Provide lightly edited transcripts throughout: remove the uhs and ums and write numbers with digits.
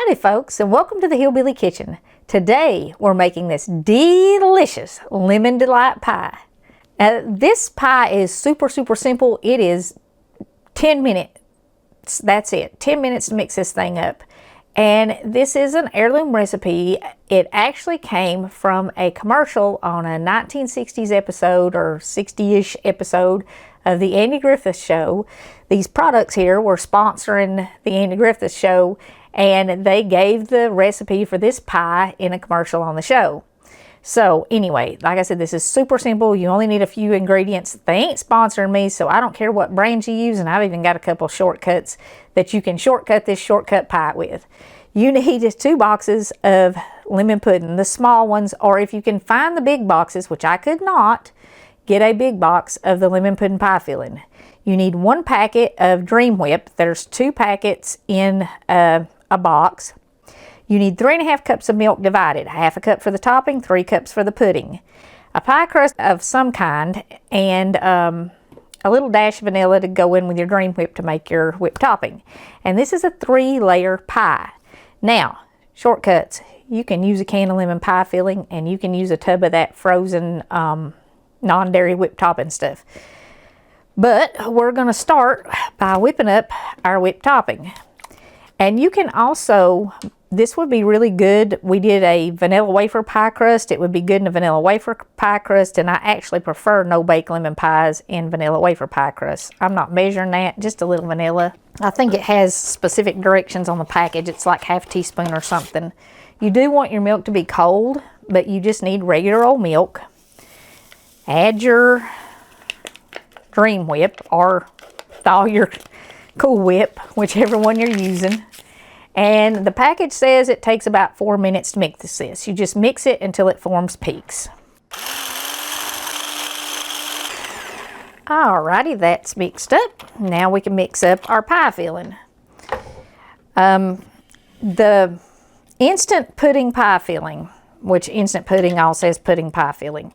Howdy folks, and welcome to the Hillbilly Kitchen. Today we're making this delicious lemon delight pie. This pie is super simple. It is 10 minutes. That's it. 10 minutes to mix this thing up. And this is an heirloom recipe. It actually came from a commercial on a 1960s episode or 60-ish episode of the Andy Griffith show. These products here were sponsoring the Andy Griffith show, and they gave the recipe for this pie in a commercial on the show. So anyway, like I said, this is super simple. You only need a few ingredients. They ain't sponsoring me, so I don't care what brand you use, and I've even got a couple shortcuts that you can shortcut this shortcut pie with. You need just 2 boxes of lemon pudding, the small ones, or if you can find the big boxes, which I could not, get a big box of the lemon pudding pie filling. You need 1 packet of Dream Whip. There's 2 packets in a box. You need 3.5 cups of milk divided, 1/2 cup for the topping, 3 cups for the pudding. A pie crust of some kind, and a little dash of vanilla to go in with your Dream Whip to make your whipped topping. And this is a 3-layer pie. Now, shortcuts. You can use a can of lemon pie filling, and you can use a tub of that frozen non-dairy whipped topping stuff. But we're going to start by whipping up our whipped topping. And you can also, this would be really good. We did a vanilla wafer pie crust. It would be good in a vanilla wafer pie crust, and I actually prefer no-bake lemon pies in vanilla wafer pie crust. I'm not measuring that, just a little vanilla. I think it has specific directions on the package. It's like 1/2 teaspoon or something. You do want your milk to be cold, but you just need regular old milk. Add your Dream Whip or all your Cool Whip, whichever one you're using. And the package says it takes about 4 minutes to mix this. You just mix it until it forms peaks. Alrighty, that's mixed up. Now we can mix up our pie filling. The instant pudding pie filling, which instant pudding all says pudding pie filling.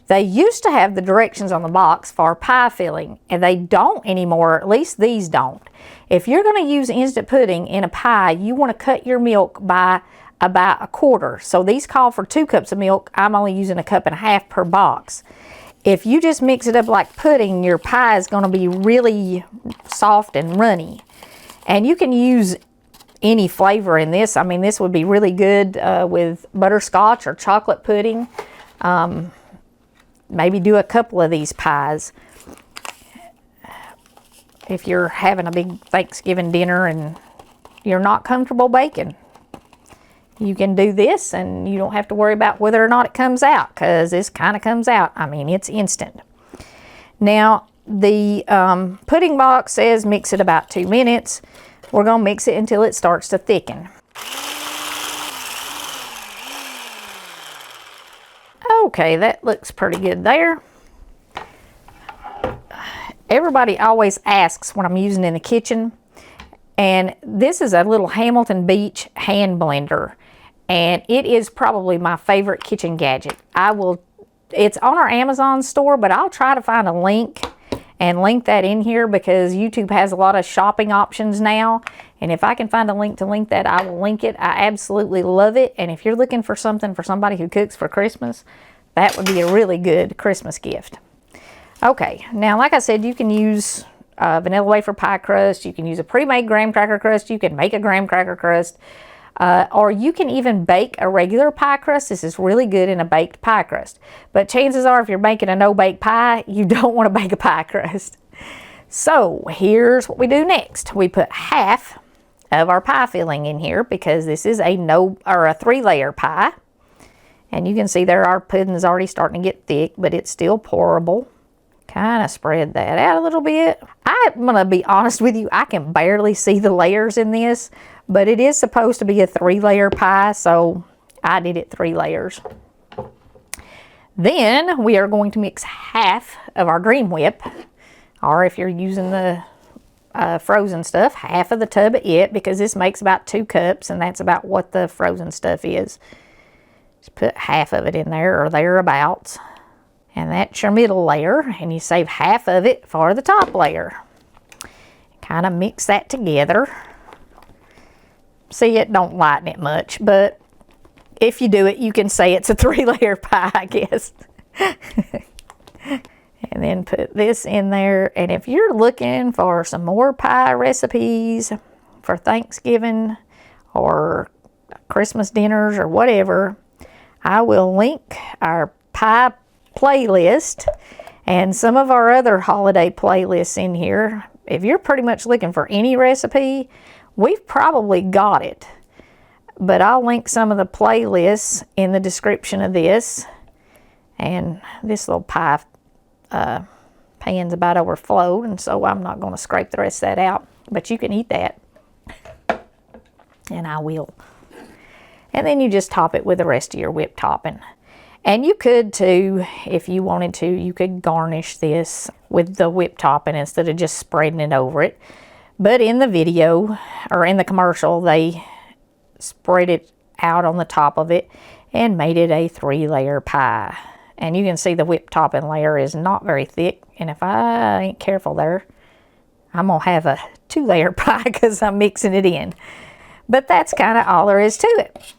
They used to have the directions on the box for pie filling, and they don't anymore, at least these don't. If you're going to use instant pudding in a pie, you want to cut your milk by about 1/4. So these call for 2 cups of milk. I'm only using 1.5 cups per box. If you just mix it up like pudding, your pie is going to be really soft and runny. And you can use any flavor in this. I mean, this would be really good with butterscotch or chocolate pudding. Maybe do a couple of these pies if you're having a big Thanksgiving dinner and you're not comfortable baking. You can do this and you don't have to worry about whether or not it comes out, because this kind of comes out. I mean, it's instant. Now, the pudding box says mix it about 2 minutes. We're going to mix it until it starts to thicken. Okay, that looks pretty good there. Everybody always asks what I'm using in the kitchen, and this is a little Hamilton Beach hand blender, and it is probably my favorite kitchen gadget. It's on our Amazon store, but I'll try to find a link and link that in here, because YouTube has a lot of shopping options now, and if I can find a link to link that, I will link it. I absolutely love it, and if you're looking for something for somebody who cooks for Christmas, that would be a really good Christmas gift. Okay, now like I said, you can use vanilla wafer pie crust. You can use a pre-made graham cracker crust. You can make a graham cracker crust. Or you can even bake a regular pie crust. This is really good in a baked pie crust. But chances are, if you're making a no-bake pie, you don't want to bake a pie crust. So here's what we do next. We put 1/2 of our pie filling in here, because this is a 3-layer pie. And you can see there our pudding is already starting to get thick, but it's still pourable. Kind of spread that out a little bit. I'm going to be honest with you, I can barely see the layers in this, but it is supposed to be a 3-layer pie, so I did it 3 layers. Then we are going to mix 1/2 of our Dream Whip, or if you're using the frozen stuff, 1/2 of the tub of it, because this makes about 2 cups, and that's about what the frozen stuff is. Just put 1/2 of it in there, or thereabouts. And that's your middle layer, and you save 1/2 of it for the top layer. Kind of mix that together. See, it don't lighten it much, but if you do it, you can say it's a 3-layer pie, I guess. And then put this in there. And if you're looking for some more pie recipes for Thanksgiving or Christmas dinners or whatever, I will link our pie playlist and some of our other holiday playlists in here. If you're pretty much looking for any recipe, we've probably got it. But I'll link some of the playlists in the description of this. And this little pie pan's about overflowed, and so I'm not going to scrape the rest of that out. But you can eat that. And I will. And then you just top it with the rest of your whipped topping. And you could too, if you wanted to, you could garnish this with the whipped topping instead of just spreading it over it. But in the video, or in the commercial, they spread it out on the top of it and made it a 3-layer pie. And you can see the whipped topping layer is not very thick. And if I ain't careful there, I'm going to have a 2-layer pie because I'm mixing it in. But that's kind of all there is to it.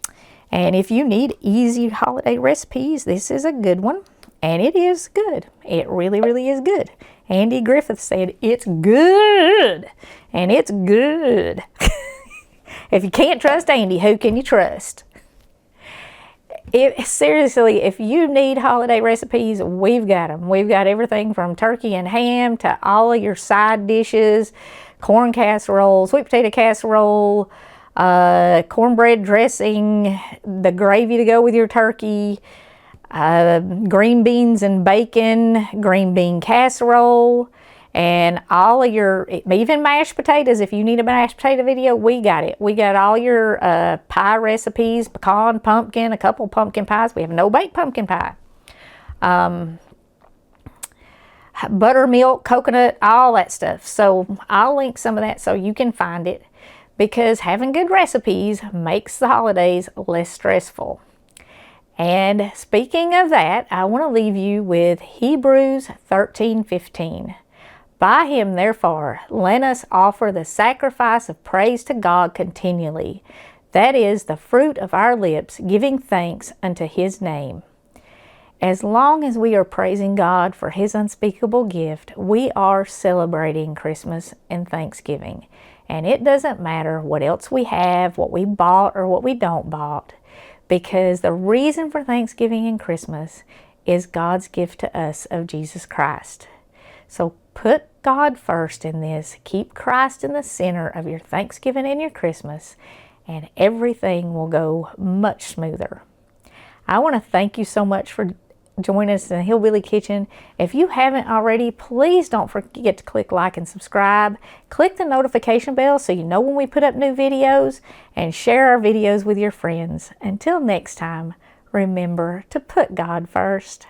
And if you need easy holiday recipes, this is a good one. And it is good. It really, really is good. Andy Griffith said, it's good. And it's good. If you can't trust Andy, who can you trust? Seriously, if you need holiday recipes, we've got them. We've got everything from turkey and ham to all of your side dishes, corn casserole, sweet potato casserole, cornbread dressing, the gravy to go with your turkey, green beans and bacon, green bean casserole, and all of your, even mashed potatoes. If you need a mashed potato video, we got it. We got all your pie recipes, pecan, pumpkin, a couple pumpkin pies. We have no baked pumpkin pie. Buttermilk, coconut, all that stuff. So I'll link some of that so you can find it, because having good recipes makes the holidays less stressful. And speaking of that, I want to leave you with Hebrews 13:15. By him, therefore, let us offer the sacrifice of praise to God continually. That is the fruit of our lips, giving thanks unto his name. As long as we are praising God for his unspeakable gift, we are celebrating Christmas and Thanksgiving. And it doesn't matter what else we have, what we bought or what we don't bought, because the reason for Thanksgiving and Christmas is God's gift to us of Jesus Christ. So put God first in this. Keep Christ in the center of your Thanksgiving and your Christmas, and everything will go much smoother. I want to thank you so much for joining us in the Hillbilly Kitchen. If you haven't already, please don't forget to click like and subscribe. Click the notification bell so you know when we put up new videos, and share our videos with your friends. Until next time, remember to put God first.